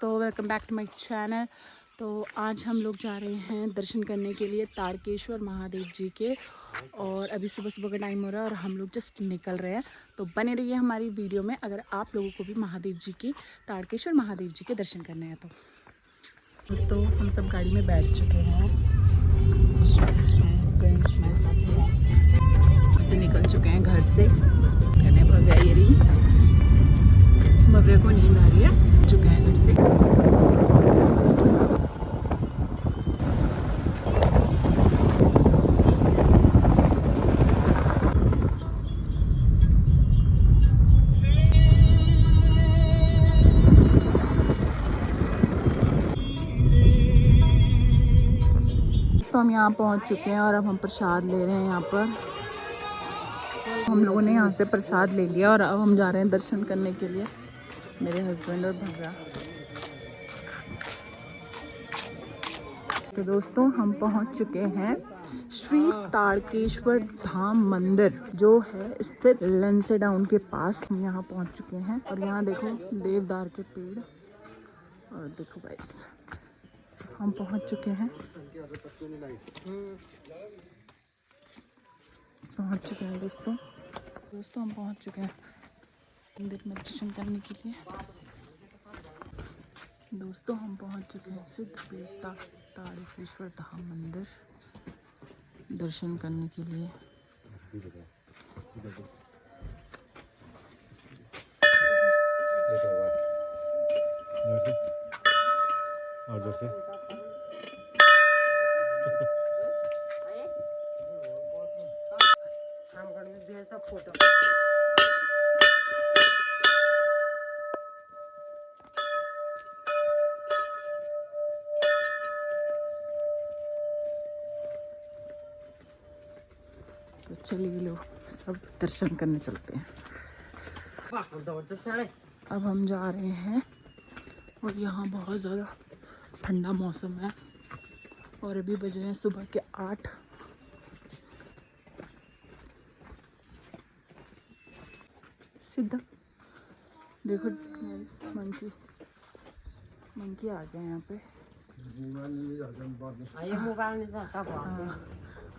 तो welcome back to my channel. तो आज हम लोग जा रहे हैं दर्शन करने के लिए तारकेश्वर महादेव जी के। और अभी सुबह सुबह का टाइम हो रहा है और हम लोग जस्ट निकल रहे हैं। तो बने रहिए हमारी वीडियो में अगर आप लोगों को भी महादेव जी की तारकेश्वर महादेव जी के दर्शन करने हैं। तो दोस्तों हम सब गाड़ी में बैठ चुके हैं। हस्बैंड हमारे सास में से निकल चुके हैं घर से। मैंने भव्या ये रही, भव्या को नींद आ रही है, चुके हैं घर से। तो हम यहाँ पहुँच चुके हैं और अब हम प्रसाद ले रहे हैं। यहाँ पर हम लोगों ने यहाँ से प्रसाद ले लिया और अब हम जा रहे हैं दर्शन करने के लिए, मेरे हस्बैंड और भव्या। तो दोस्तों हम पहुँच चुके हैं श्री तारकेश्वर धाम मंदिर जो है स्थित लेंसेडाउन के पास। हम यहाँ पहुँच चुके हैं और यहाँ देखो देवदार के पेड़, और देखो गाइस हम पहुँच चुके हैं दोस्तों हम पहुँच चुके हैं मंदिर में दर्शन करने के लिए। दोस्तों हम पहुँच चुके हैं सिद्ध तारकेश्वर धाम मंदिर दर्शन करने के लिए। तो चलिए लोग सब दर्शन करने चलते हैं। अब हम जा रहे हैं और यहाँ बहुत ज़्यादा ठंडा मौसम है और अभी बज रहे हैं सुबह के 8। सीधा देखो मंकी आ गए यहाँ पे।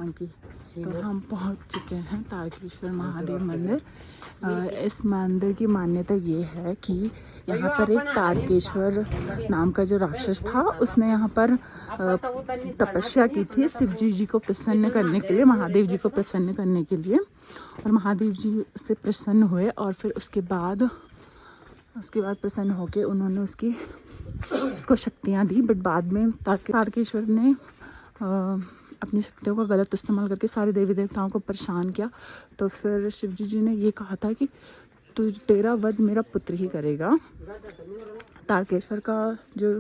मंकी। तो हम पहुँच चुके हैं तारकेश्वर महादेव मंदिर। इस मंदिर की मान्यता ये है कि यहाँ पर एक तारकेश्वर नाम का जो राक्षस था उसने यहाँ पर तपस्या की थी शिव जी को प्रसन्न करने के लिए, महादेव जी को प्रसन्न करने के लिए। और महादेव जी उससे प्रसन्न हुए और फिर उसके बाद प्रसन्न होके उन्होंने उसको शक्तियाँ दी। बट बाद में तारकेश्वर ने अपनी शक्तियों का गलत इस्तेमाल करके सारे देवी देवताओं को परेशान किया। तो फिर शिव जी ने ये कहा था कि तेरा वध मेरा पुत्र ही करेगा। तारकेश्वर का जो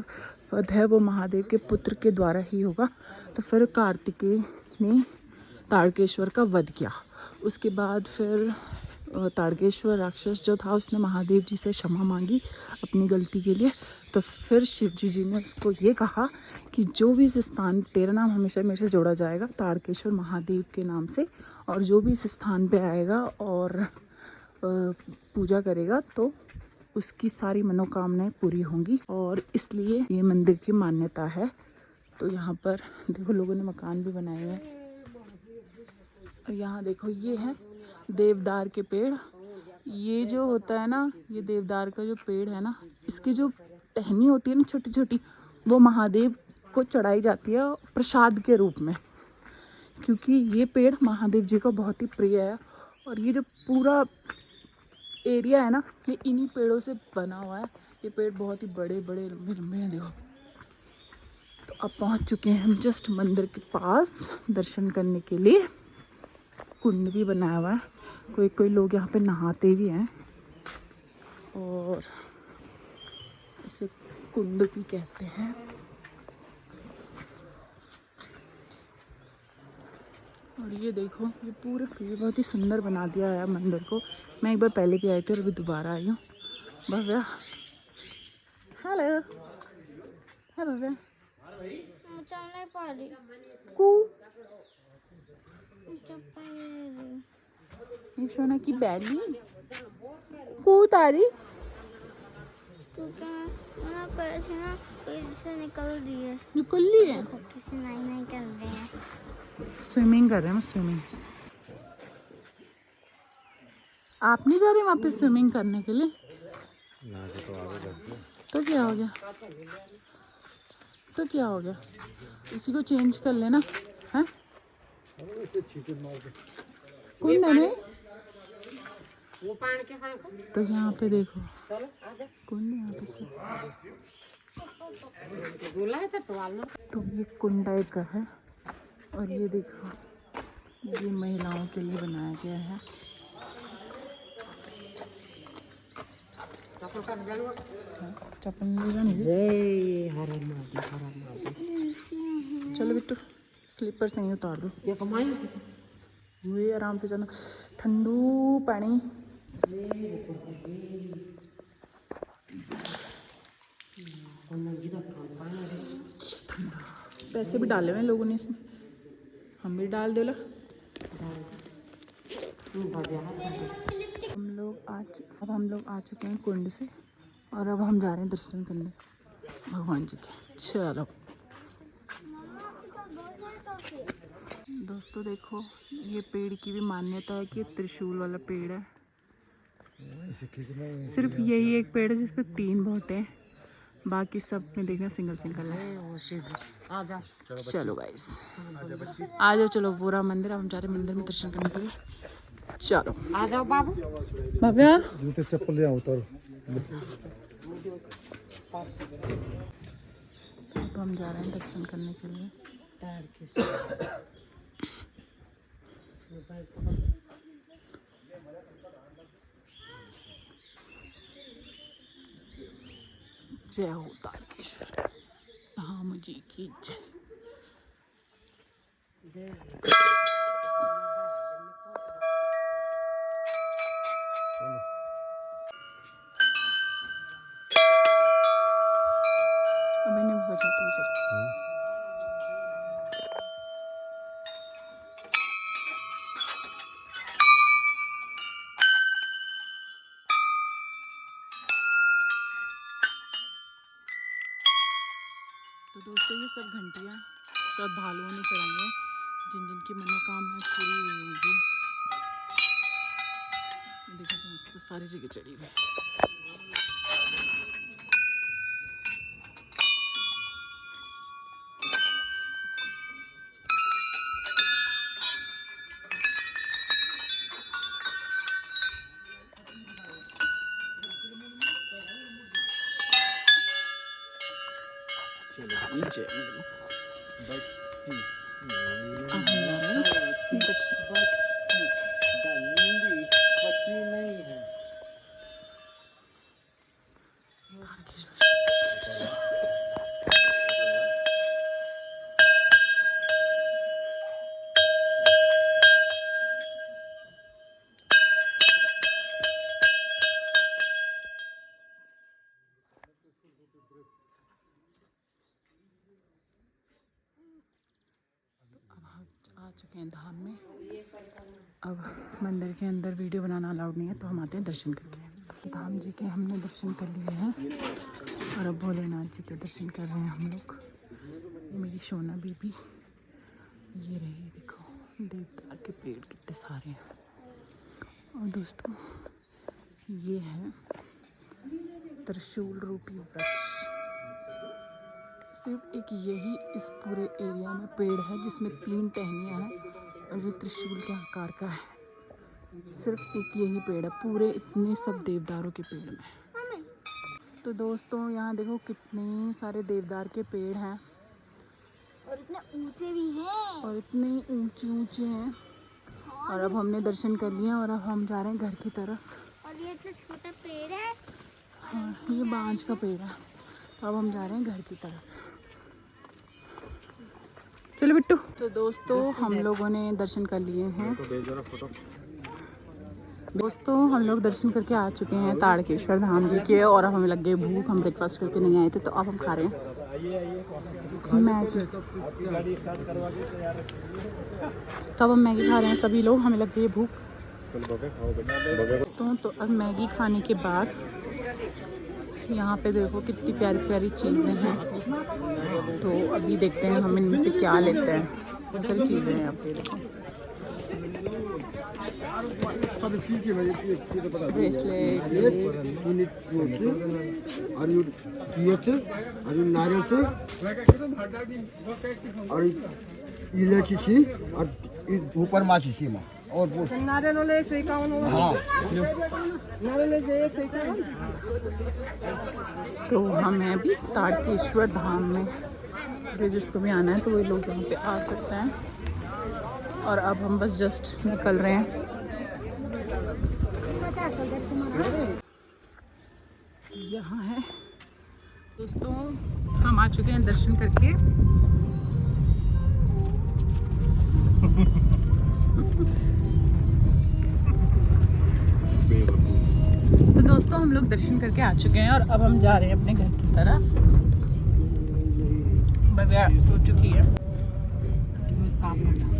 वध है वो महादेव के पुत्र के द्वारा ही होगा। तो फिर कार्तिकेय ने तारकेश्वर का वध किया। उसके बाद फिर तारकेश्वर राक्षस जो था उसने महादेव जी से क्षमा मांगी अपनी गलती के लिए। तो फिर शिव जी ने उसको ये कहा कि जो भी इस स्थान, तेरा नाम हमेशा मेरे से जोड़ा जाएगा तारकेश्वर महादेव के नाम से, और जो भी इस स्थान पे आएगा और पूजा करेगा तो उसकी सारी मनोकामनाएं पूरी होंगी। और इसलिए ये मंदिर की मान्यता है। तो यहाँ पर देखो लोगों ने मकान भी बनाए हैं। और यहाँ देखो ये है देवदार के पेड़। ये जो होता है ना, ये देवदार का जो पेड़ है ना, इसकी जो टहनी होती है ना छोटी छोटी, वो महादेव को चढ़ाई जाती है प्रसाद के रूप में, क्योंकि ये पेड़ महादेव जी को बहुत ही प्रिय है। और ये जो पूरा एरिया है ना, ये इन्हीं पेड़ों से बना हुआ है। ये पेड़ बहुत ही बड़े बड़े लंबे लंबे हैं देखो। तो अब पहुंच चुके हैं हम जस्ट मंदिर के पास दर्शन करने के लिए। कुंड भी बनाया हुआ है, कोई लोग यहाँ पे नहाते भी हैं और इसे कुंड भी कहते हैं। और ये देखो ये पूरे पेड़ बहुत ही सुंदर बना दिया है मंदिर को। मैं एक बार पहले भी आई थी और अभी दोबारा आई हूँ। भव्या, हेलो, है भव्या। ये सोना की बैली कूद आ रही। क्योंकि ना पैर से ना कोई से निकल रही है। निकल ली है। किसी नहीं कर रहे हैं। स्विमिंग कर रहे हैं, स्विमिंग। आप नहीं जा रहे वहाँ पे स्विमिंग करने के लिए? ना तो आगे तो क्या हो गया? तो क्या हो गया? इसी को चेंज कर लेना है। कोई नहीं। तो यहाँ पे देखो कुंड, यहाँ पे से तो ये कुंड टाइप का है। और ये देखो, ये महिलाओं के लिए बनाया गया है। चप्पल ले जानी है। चलो बिट्टू, स्लीपर से ही उतार दो। ये आराम से जाना। ठंडू पानी। पैसे भी डाले हुए हैं लोगों ने इसमें, हम भी डाल दो। हम लोग आ चुके हैं कुंड से, और अब हम जा रहे हैं दर्शन करने भगवान जी के। चलो दोस्तों, देखो ये पेड़ की भी मान्यता है कि त्रिशूल वाला पेड़ है। सिर्फ यही एक पेड़ है जिसपे 3 बोटे हैं, बाकी सब में देखना सिंगल सिंगल है। चलो गाइस, आ जाओ। चलो पूरा मंदिर, अब हम जा रहे हैं मंदिर में दर्शन करने के लिए। चलो आ जाओ बाबू। बाबा जूते चप्पल ले आओ। अब हम जा रहे हैं दर्शन करने के लिए। जय हो तारकेश्वर धाम जी की जय। अभी नहीं बजाते चल। तो दोस्तों, ये सब घंटियाँ श्रद्धालुओं ने चढ़ाई हैं, जिन जिन की मनोकामना पूरी हुई होगी। देखो तो सारी जगह चढ़ी हुई। आ चुके हैं धाम में। अब मंदिर के अंदर वीडियो बनाना अलाउड नहीं है, तो हम आते हैं दर्शन करके। धाम जी के हमने दर्शन कर लिए हैं, और अब भोलेनाथ जी के दर्शन कर रहे हैं हम लोग। मेरी सोना बीबी ये रही, देखो देवदार के पेड़ कितने सारे हैं। और दोस्तों, ये है त्रिशूल रूपी वृक्ष। सिर्फ एक यही इस पूरे एरिया में पेड़ है जिसमें 3 टहनियाँ हैं, और ये त्रिशूल के आकार का है। सिर्फ एक यही पेड़ है पूरे इतने सब देवदारों के पेड़ में। तो दोस्तों, यहाँ देखो कितने सारे देवदार के पेड़ हैं, और इतने ऊंचे भी हैं, और इतने ऊंचे ऊंचे हैं। और अब हमने दर्शन कर लिए, और अब हम जा रहे हैं घर की तरफ। और ये जो छोटा पेड़ है, हाँ, ये बांज का पेड़ है। तो अब हम जा रहे हैं घर की तरफ। चलो बिट्टू। तो दोस्तों, हम लोगों ने दर्शन कर लिए हैं। दोस्तों, हम लोग दर्शन करके आ चुके हैं तारकेश्वर धाम जी के, और अब हमें लग गई भूख। हम ब्रेकफास्ट करके नहीं आए थे, तो अब हम खा रहे हैं मैगी। तो अब हम मैगी खा रहे हैं सभी लोग, हमें लग गई है भूख। दोस्तों, तो अब मैगी खाने के बाद यहाँ पे देखो कितनी प्यारी प्यारी चीज़ें हैं। तो अभी देखते हैं हम इनमें से क्या लेते हैं। बहुत सारी चीज़ें हैं यहाँ पे देखो। ब्रेसलेट, इलायची और ऊपर माची सीमा और हाँ तो हम हैं अभी तारकेश्वर धाम में। तो जिसको भी आना है तो वही लोग यहाँ पे आ सकते हैं। और अब हम बस जस्ट निकल रहे हैं। यहाँ है दोस्तों, हम आ चुके हैं दर्शन करके। तो दोस्तों हम लोग दर्शन करके आ चुके हैं और अब हम जा रहे हैं अपने घर की तरफ। भव्या सो चुकी है, काम करना।